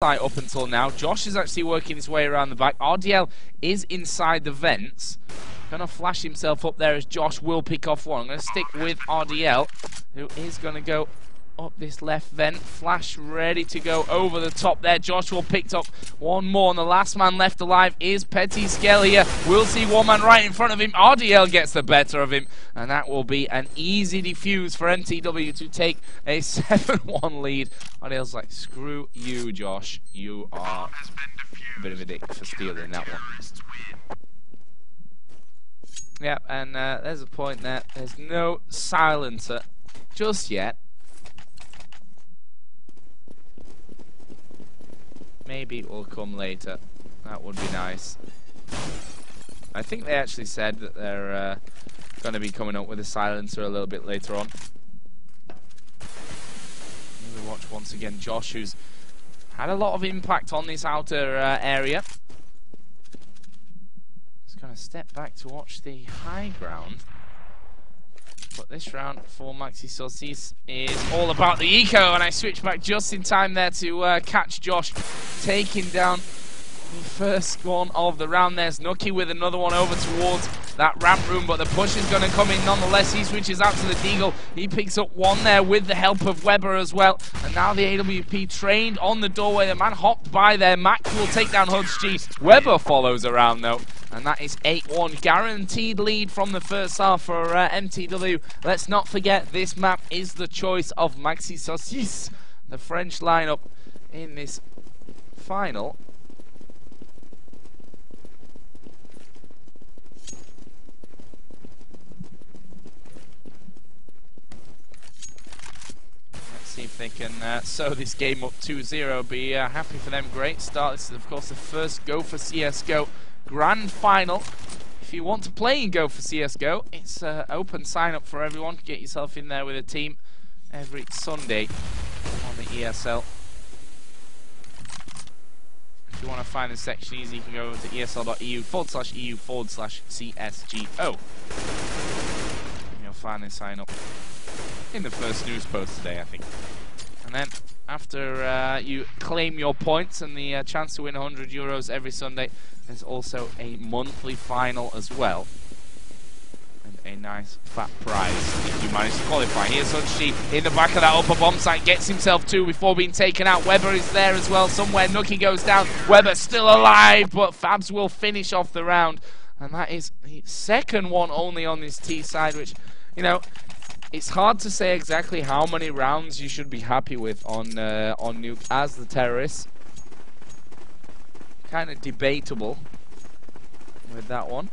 fight up until now. Josh is actually working his way around the back. RDL is inside the vents. Gonna flash himself up there as Josh will pick off one. I'm gonna stick with RDL, who is gonna go up this left vent. Flash ready to go over the top there. Joshua picked up one more, and the last man left alive is Petty here. We'll see one man right in front of him. RDL gets the better of him, and that will be an easy defuse for MTW to take a 7-1 lead. RDL's like, screw you, Josh. You are a bit of a dick for stealing that one. Yeah, and there's a point there. There's no silencer just yet. Maybe it will come later. That would be nice. I think they actually said that they're going to be coming up with a silencer a little bit later on. Here we watch once again Josh, who's had a lot of impact on this outer area. Just going to step back to watch the high ground. But this round for MAXISAUCISSE is all about the eco, and I switch back just in time there to catch Josh taking down the first one of the round. There's Nucky with another one over towards that ramp room, but the push is going to come in nonetheless. He switches out to the Deagle. He picks up one there with the help of Weber as well. And now the AWP trained on the doorway. The man hopped by there. Max will take down Hudge G. Weber follows around though. And that is 8-1. Guaranteed lead from the first half for MTW. Let's not forget, this map is the choice of MAXISAUCISSE, the French lineup in this final. Let's see if they can sew this game up 2-0. Be happy for them. Great start. This is, of course, the first GO4CS-GO Grand Final. If you want to play in GO4CS-GO, it's open sign up for everyone. Get yourself in there with a team every Sunday on the ESL. If you want to find the section easy, you can go over to esl.eu/EU/CSGO. And you'll find the sign up in the first news post today, I think. And then after you claim your points and the chance to win €100 every Sunday, there's also a monthly final as well. And a nice fat prize if you manage to qualify. Here's Hudge in the back of that upper bomb site, gets himself two before being taken out. Weber is there as well somewhere. Nucky goes down. Weber still alive, but Fabs will finish off the round. And that is the second one only on this T side, which, you know, it's hard to say exactly how many rounds you should be happy with on Nuke as the terrorists. Kind of debatable with that one.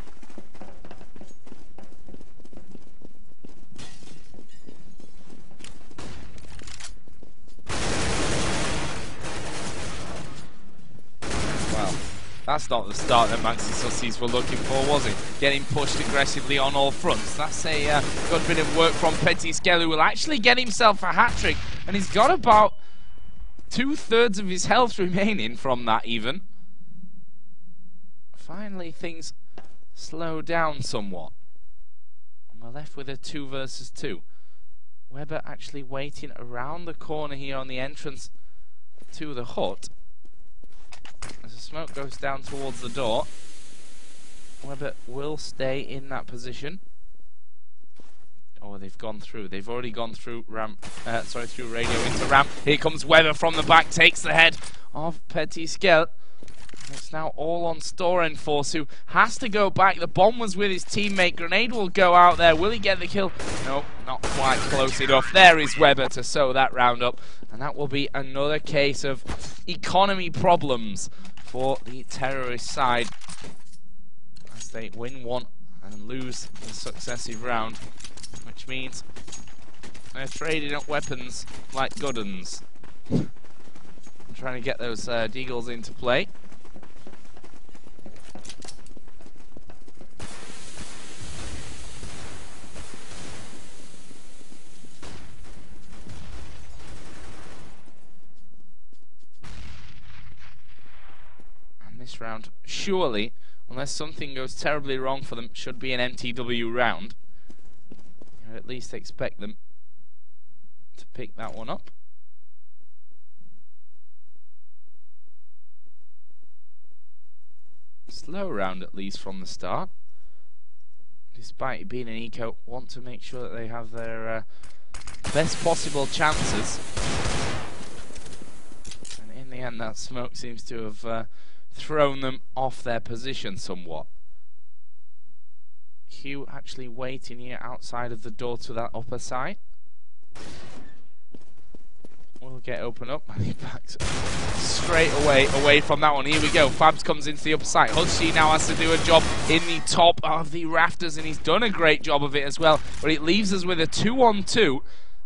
Well, that's not the start that MAXISAUCISSE were looking for, was it? Getting pushed aggressively on all fronts. That's a good bit of work from Petty, who will actually get himself a hat-trick. And he's got about 2/3 of his health remaining from that even. Finally, things slow down somewhat. And we're left with a 2 versus 2. Weber actually waiting around the corner here on the entrance to the hut. As the smoke goes down towards the door, Weber will stay in that position. Oh, they've gone through. They've already gone through ramp. Through radio into ramp. Here comes Weber from the back, takes the head of Petty. It's now all on Storen Force, who has to go back. The bomb was with his teammate. Grenade will go out there. Will he get the kill? Nope, not quite close enough. There is Weber to sew that round up. And that will be another case of economy problems for the terrorist side, as they win one and lose the successive round, which means they're trading up weapons like good uns. Trying to get those Deagles into play. This round, surely, unless something goes terribly wrong for them, should be an MTW round. You at least expect them to pick that one up. Slow round at least from the start. Despite it being an eco, want to make sure that they have their best possible chances. And in the end, that smoke seems to have thrown them off their position somewhat. Hugh actually waiting here outside of the door to that upper side. Will get open up and he backs straight away from that one. Here we go. Fabs comes into the upper side. Hudgy now has to do a job in the top of the rafters, and he's done a great job of it as well. But it leaves us with a 2-on-2.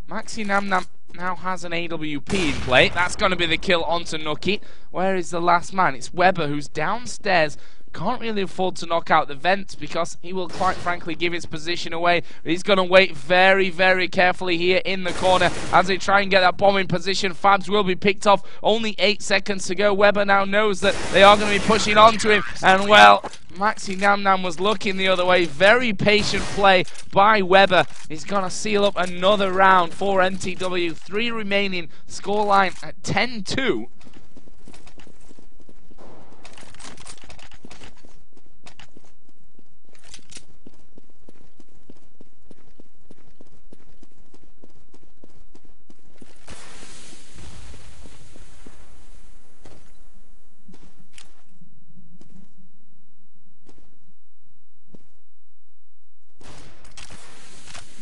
Maxi Namnam now has an AWP in play. That's going to be the kill onto Nuki. Where is the last man? It's Weber, who's downstairs. Can't really afford to knock out the vents because he will quite frankly give his position away. He's going to wait very, very carefully here in the corner as they try and get that bomb in position. Fabs will be picked off. Only 8 seconds to go. Weber now knows that they are going to be pushing onto him. And well, Maxi Namnam was looking the other way. Very patient play by Weber. He's going to seal up another round for MTW. 3 remaining. Scoreline at 10-2.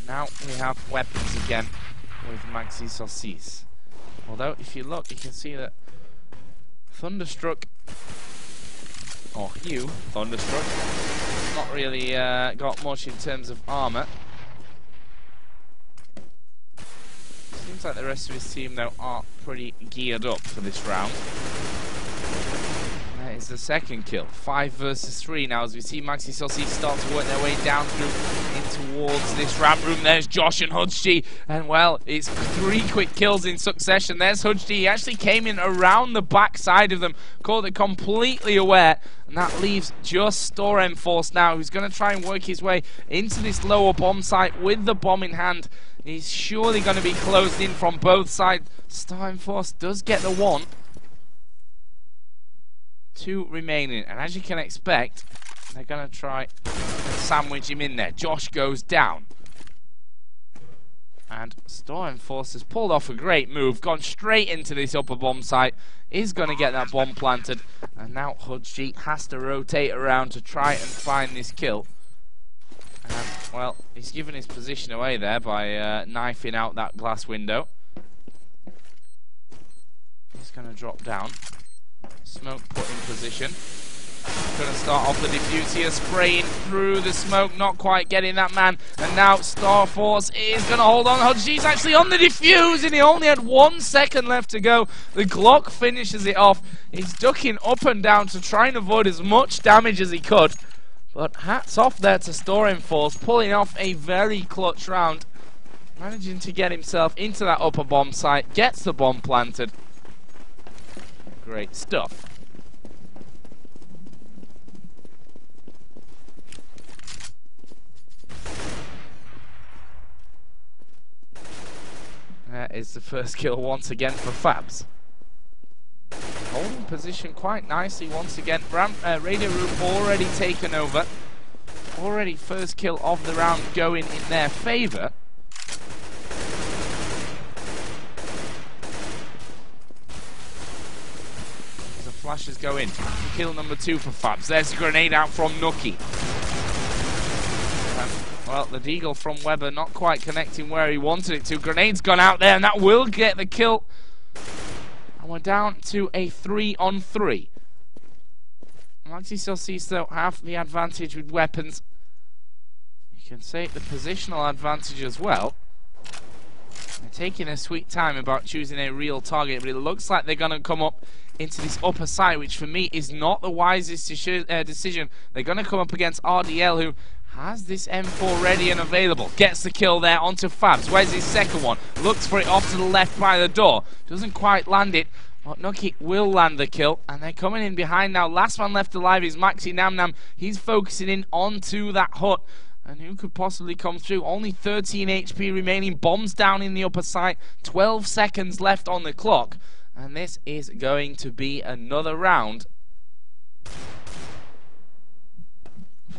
Now we have weapons again with MAXISAUCISSE. Although, if you look, you can see that Thunderstruck, or Hugh Thunderstruck, not really got much in terms of armor. Seems like the rest of his team, though, are pretty geared up for this round. That is the second kill. 5 versus 3 now as we see MAXISAUCISSE start to work their way down through in towards this ramp room. There's Josh and Hudgy, and well, it's 3 quick kills in succession. There's Hudgy. He actually came in around the back side of them, caught it completely aware, and that leaves just StormForce now, who's going to try and work his way into this lower bomb site with the bomb in hand. He's surely going to be closed in from both sides. StormForce does get the one. 2 remaining, and as you can expect, they're going to try and sandwich him in there. Josh goes down, and StormForce has pulled off a great move, gone straight into this upper bomb site, is going to get that bomb planted, and now Hudgy has to rotate around to try and find this kill. And well, he's given his position away there by knifing out that glass window. He's going to drop down. Smoke put in position. Going to start off the defuse here, spraying through the smoke, not quite getting that man. And now StormForce is going to hold on. Hudgy's actually on the defuse, and he only had 1 second left to go. The Glock finishes it off. He's ducking up and down to try and avoid as much damage as he could. But hats off there to StormForce, pulling off a very clutch round. Managing to get himself into that upper bomb site, gets the bomb planted. Great stuff. That is the first kill once again for Fabs. Holding position quite nicely once again. Radio Room already taken over. Already first kill of the round going in their favour. Flashes go in. Kill number 2 for Fabs. There's a grenade out from Nuki. Well, the deagle from Weber not quite connecting where he wanted it to. Grenade's gone out there, and that will get the kill. And we're down to a 3-on-3. MAXISAUCISSE, though, have the advantage with weapons. You can say the positional advantage as well. They're taking their sweet time about choosing a real target, but it looks like they're going to come up into this upper side, which for me is not the wisest decision. They're going to come up against RDL, who has this M4 ready and available. Gets the kill there onto Fabs. Where's his second one? Looks for it off to the left by the door. Doesn't quite land it. But Nuki will land the kill, and they're coming in behind now. Last one left alive is Maxi Namnam. He's focusing in onto that hut. And who could possibly come through? Only 13 HP remaining. Bombs down in the upper site. 12 seconds left on the clock. And this is going to be another round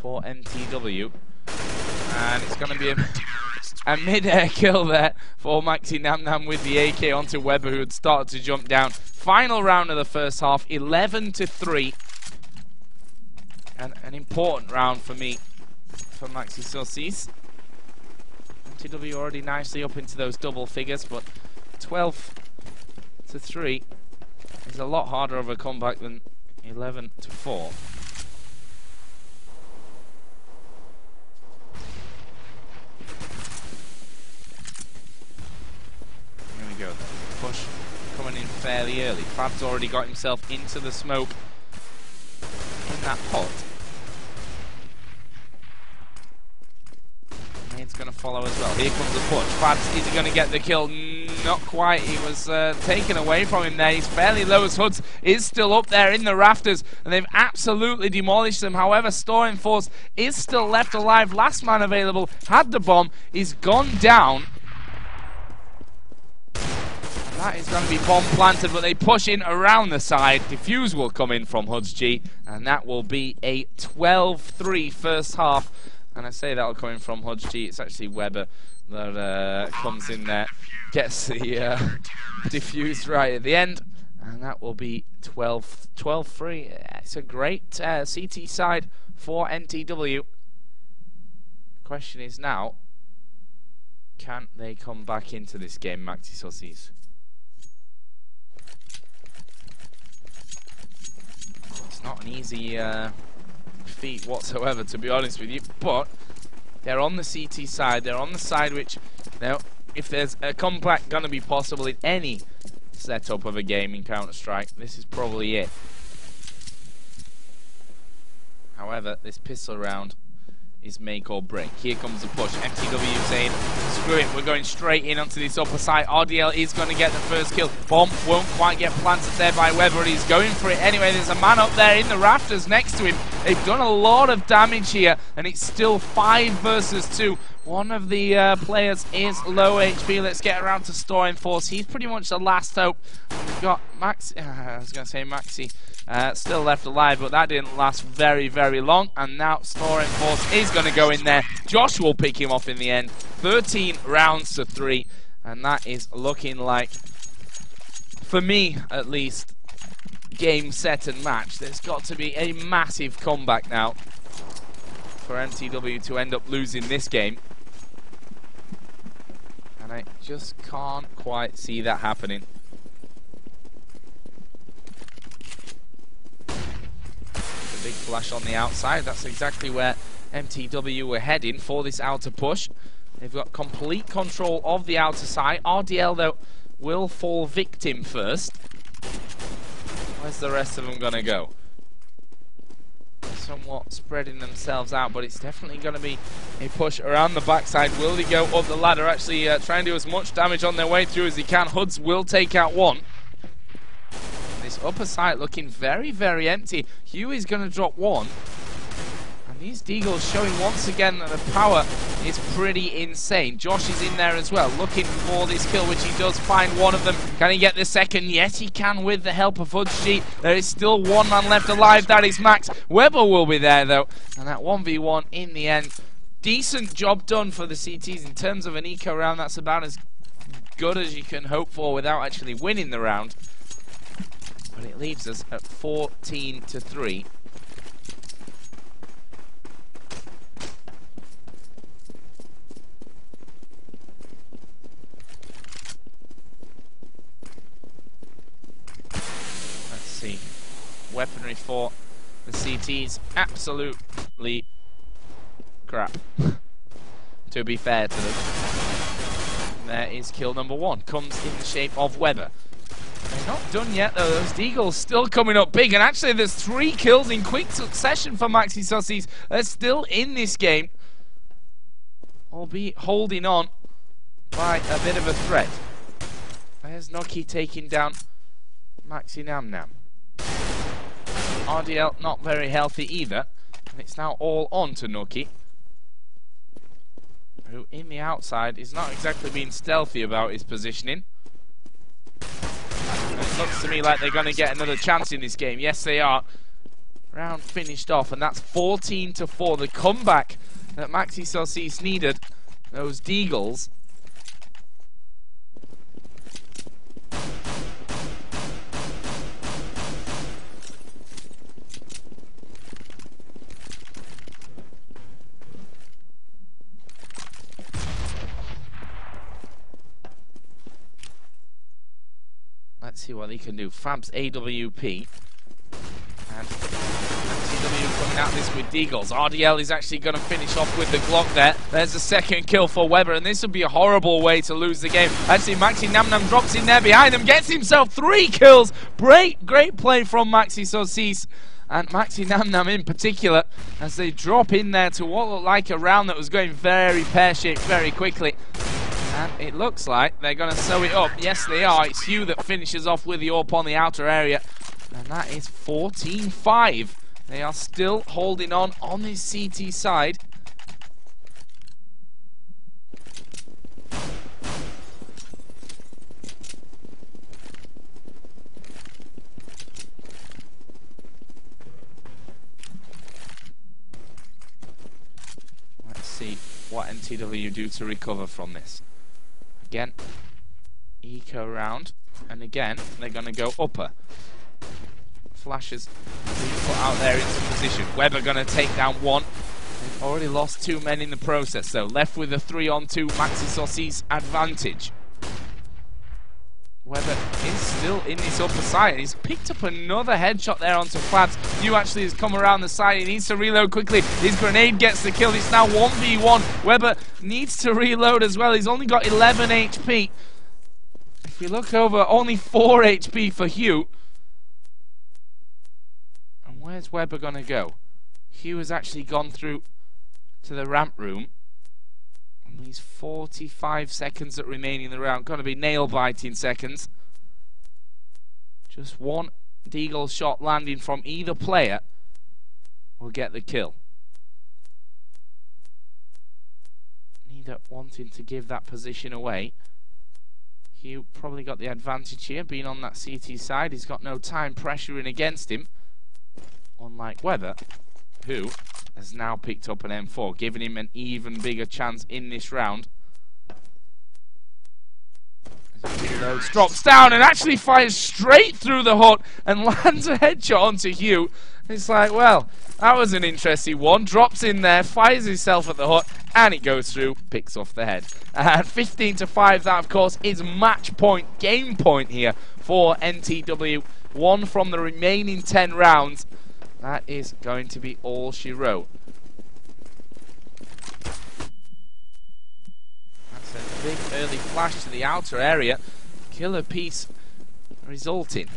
for MTW. And it's going to be a mid-air kill there for MAXISAUCISSE with the AK onto Weber, who had started to jump down. Final round of the first half, 11-3. And an important round for me, for MAXISAUCISSE. MTW already nicely up into those double figures, but 12-3 is a lot harder of a comeback than 11-4. Go. Push coming in fairly early. Fab's already got himself into the smoke in that pot. Main's going to follow as well. Here comes the push. Fab's, is he going to get the kill? Not quite. He was taken away from him there. He's fairly low as Hoods is still up there in the rafters, and they've absolutely demolished them. However, Storing Force is still left alive. Last man available had the bomb. He's gone down. That is going to be bomb planted, but they push in around the side. Defuse will come in from Hoods G, and that will be a 12-3 first half. And I say that will come in from Hoods G. It's actually Weber that comes in there, gets the defuse right at the end, and that will be 12-3. It's a great CT side for MTW. The question is now, can they come back into this game, MAXISAUCISSE? Not an easy feat whatsoever, to be honest with you, but they're on the CT side. They're on the side which, now, if there's a comeback going to be possible in any setup of a game in Counter-Strike, this is probably it. However, this pistol round is make or break. Here comes the push. MTW saying, screw it, we're going straight in onto this upper side. RDL is going to get the first kill. Bomb won't quite get planted there by Weber. He's going for it anyway. There's a man up there in the rafters next to him. They've done a lot of damage here, and it's still 5 versus 2. One of the players is low HP. Let's get around to Storing Force. He's pretty much the last hope. We've got Maxi, I was going to say Maxi, still left alive, but that didn't last very, very long. And now Storing Force is going to go in there. Josh will pick him off in the end. 13 rounds to 3. And that is looking like, for me at least, game, set and match. There's got to be a massive comeback now for MTW to end up losing this game. And I just can't quite see that happening. The big flash on the outside. That's exactly where MTW were heading for this outer push. They've got complete control of the outer side. RDL, though, will fall victim first. Where's the rest of them going to go? Somewhat spreading themselves out, but it's definitely going to be a push around the backside. Will they go up the ladder? Actually try and do as much damage on their way through as they can. Hoods will take out one. This upper side looking very, very empty. Hugh is going to drop one. And these Deagles showing once again that the power is pretty insane. Josh is in there as well, looking for this kill, which he does find one of them. Can he get the second? Yes, he can with the help of Hoods G. There is still one man left alive. That is Max. Weber will be there, though. And that 1v1 in the end. Decent job done for the CTs in terms of an eco round. That's about as good as you can hope for without actually winning the round. But it leaves us at 14-3. Let's see. Weaponry for the CTs, absolutely crap. To be fair to them. There is kill number 1. Comes in the shape of Weber. They're not done yet, though. Those Deagles still coming up big. And actually, there's 3 kills in quick succession for MAXISAUCISSE. They're still in this game, albeit holding on by a bit of a threat. There's Noki taking down MAXISAUCISSE. RDL not very healthy either. And it's now all on to Noki, who in the outside is not exactly being stealthy about his positioning. And it looks to me like they're going to get another chance in this game. Yes, they are. round finished off, and that's 14-4. The comeback that MAXISAUCISSE needed, those Deagles. Let's see what he can do. Fab's AWP. And MTW coming at this with Deagles. RDL is actually going to finish off with the Glock there. There's the second kill for Weber, and this would be a horrible way to lose the game. Actually, MaxiNamNam drops in there behind him, gets himself 3 kills. Great play from MAXISAUCISSE. And MaxiNamNam in particular, as they drop in there to what looked like a round that was going very pear-shaped very quickly. And it looks like they're going to sew it up. Yes, they are. It's Hugh that finishes off with the AWP on the outer area. And that is 14-5. They are still holding on this CT side. Let's see what MTW do to recover from this. Again, eco round, and again, they're going to go upper. Flashes being put out there into position. Weber going to take down one. They've already lost 2 men in the process, though. Left with a 3-on-2 MAXISAUCISSE advantage. Weber is still in this upper side. He's picked up another headshot there onto Fabs. Hugh actually has come around the side. He needs to reload quickly. His grenade gets the kill. It's now 1v1. Weber needs to reload as well. He's only got 11 HP. If you look over, only 4 HP for Hugh. And where's Weber going to go? Hugh has actually gone through to the ramp room. And these 45 seconds that remain in the round, going to be nail-biting seconds. Just one Deagle shot landing from either player will get the kill. Neither wanting to give that position away. Hugh probably got the advantage here, being on that CT side. He's got no time pressuring against him. Unlike Weber, who has now picked up an M4, giving him an even bigger chance in this round. As he reloads, drops down and actually fires straight through the hut and lands a headshot onto Hugh. It's like, well, that was an interesting one. Drops in there, fires himself at the hut, and it goes through, picks off the head. And 15-5, that of course is match point, game point here for MTW. 1 from the remaining 10 rounds. That is going to be all she wrote. That's a big early flash to the outer area. Killer piece resulting.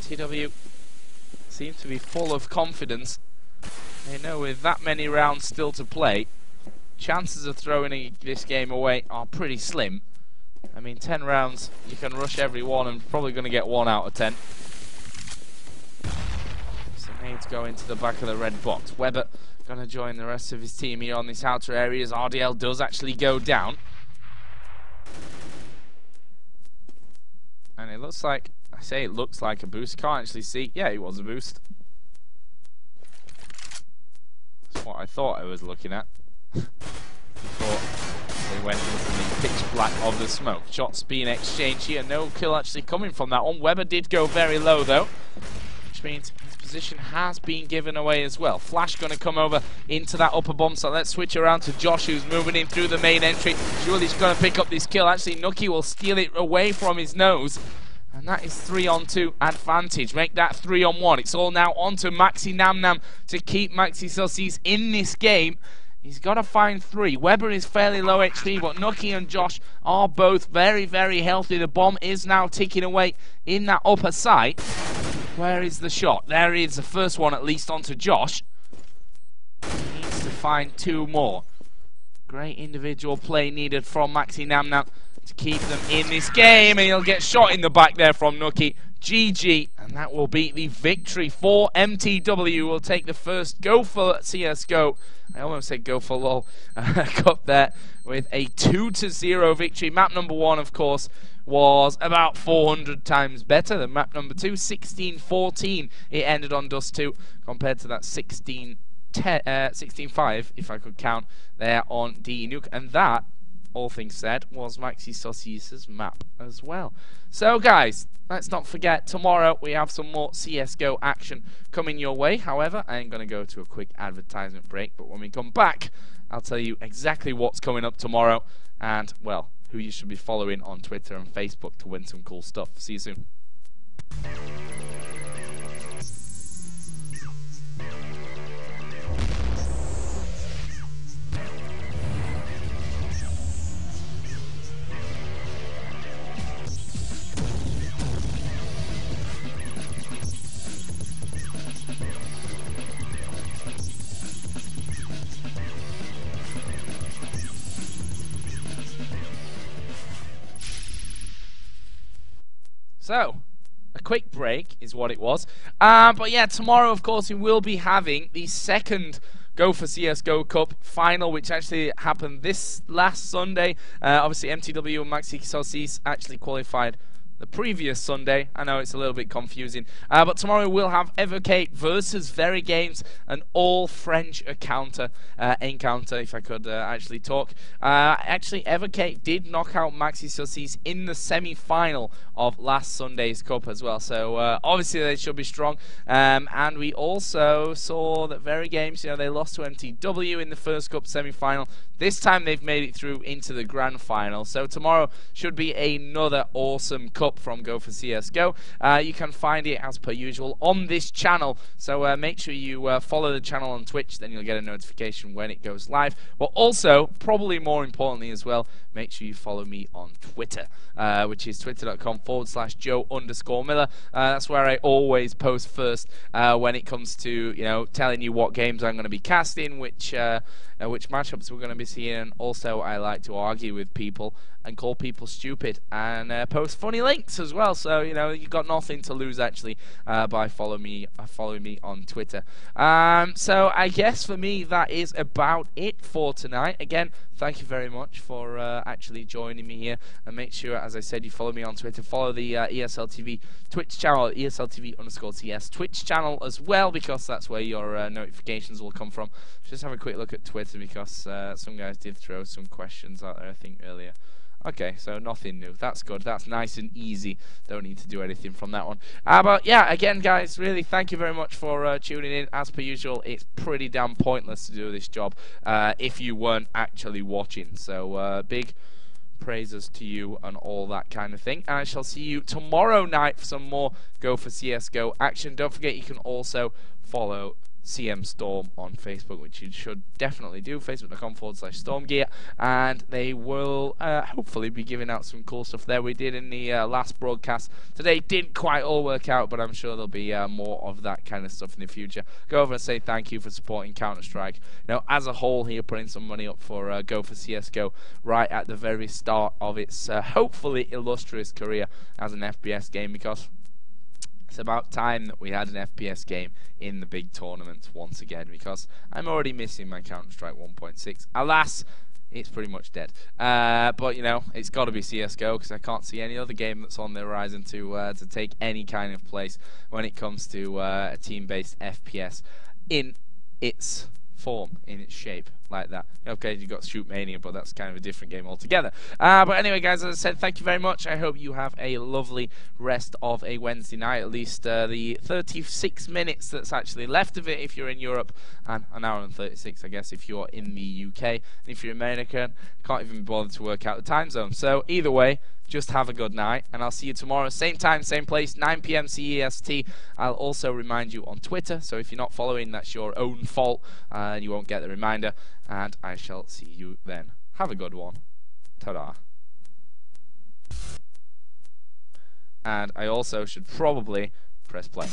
MTW seems to be full of confidence. They know with that many rounds still to play, chances of throwing this game away are pretty slim. I mean, 10 rounds, you can rush every one and probably going to get 1 out of 10. Nades go into the back of the red box. Weber going to join the rest of his team here on this outer area as RDL does actually go down. And it looks like, I say it looks like a boost, can't actually see. Yeah, it was a boost. That's what I thought I was looking at. Before they went into the pitch black of the smoke. Shots being exchanged here. No kill actually coming from that one. Weber did go very low though, which means his position has been given away as well. Flash going to come over into that upper bomb, so let's switch around to Josh, who's moving in through the main entry. Surely he's going to pick up this kill. Actually, Nuki will steal it away from his nose. And that is 3-on-2 advantage. Make that 3-on-1. It's all now on to MaxiNamNam to keep MAXISAUCISSE in this game. He's got to find 3. Weber is fairly low HP, but Nuki and Josh are both very, very healthy. The bomb is now ticking away in that upper site. Where is the shot? There is the first one, at least onto Josh. He needs to find 2 more. Great individual play needed from MaxiNamNam to keep them in this game, and he'll get shot in the back there from Nuki. GG, and that will be the victory for MTW. Will take the first GO4CS-GO. I almost said go for lol. Cup there with a 2-0 victory. Map number 1, of course, was about 400 times better than map number 2. 16-14 it ended on Dust 2 compared to that 16-5, if I could count, there on DE Nuke. And that, all things said, was MAXISAUCISSE's map as well. So guys, let's not forget, tomorrow we have some more CSGO action coming your way. However, I am going to go to a quick advertisement break, but when we come back, I'll tell you exactly what's coming up tomorrow and, well, who you should be following on Twitter and Facebook to win some cool stuff. See you soon. So, a quick break is what it was. But yeah, tomorrow, of course, we will be having the second GO4CS-GO Cup final, which actually happened this last Sunday. Obviously, MTW and MAXISAUCISSE actually qualified the previous Sunday. I know it's a little bit confusing, but tomorrow we'll have Evercate versus Very Games, an all-French encounter, if I could actually talk. Actually, Evercate did knock out MAXISAUCISSE in the semi-final of last Sunday's Cup as well, so obviously they should be strong. And we also saw that Very Games, you know, they lost to MTW in the first Cup semi-final. This time they've made it through into the grand final, so tomorrow should be another awesome Cup from GO4CS-GO. You can find it as per usual on this channel, so make sure you follow the channel on Twitch, then you'll get a notification when it goes live. But also, probably more importantly as well, make sure you follow me on Twitter, which is twitter.com/Joe_Miller. That's where I always post first when it comes to, you know, telling you what games I'm going to be casting, which matchups we're going to be seeing, and also I like to argue with people and call people stupid and post funny links as well. So, you know, you've got nothing to lose actually by following me on Twitter. So I guess for me that is about it for tonight. Again, thank you very much for actually joining me here, and make sure, as I said, you follow me on Twitter. Follow the ESLTV Twitch channel, ESLTV_CS Twitch channel as well, because that's where your notifications will come from. Just have a quick look at Twitter, because some guys did throw some questions out there, I think, earlier. Okay, so nothing new. That's good. That's nice and easy. Don't need to do anything from that one. But yeah, again, guys, really thank you very much for tuning in. As per usual, it's pretty damn pointless to do this job if you weren't actually watching. So big praises to you and all that kind of thing. And I shall see you tomorrow night for some more GO4CS-GO action. Don't forget, you can also follow CM Storm on Facebook, which you should definitely do, facebook.com/StormGear, and they will hopefully be giving out some cool stuff there. We did in the last broadcast today, didn't quite all work out, but I'm sure there'll be more of that kind of stuff in the future. Go over and say thank you for supporting Counter-Strike, you know, as a whole here, putting some money up for GO4CS-GO right at the very start of its hopefully illustrious career as an FPS game, because it's about time that we had an FPS game in the big tournaments once again, because I'm already missing my Counter-Strike 1.6. Alas, it's pretty much dead. But, you know, it's got to be CSGO, because I can't see any other game that's on the horizon to take any kind of place when it comes to a team-based FPS in its form, in its shape, like that. Okay, you've got Shoot Mania, but that's kind of a different game altogether. But anyway, guys, as I said, thank you very much. I hope you have a lovely rest of a Wednesday night, at least the 36 minutes that's actually left of it if you're in Europe, and an hour and 36, I guess, if you're in the UK. And if you're American, can't even be bothered to work out the time zone. So either way, just have a good night, and I'll see you tomorrow, same time, same place, 9 PM CEST. I'll also remind you on Twitter, so if you're not following, that's your own fault, and you won't get the reminder, and I shall see you then. Have a good one. Ta-da. And I also should probably press play.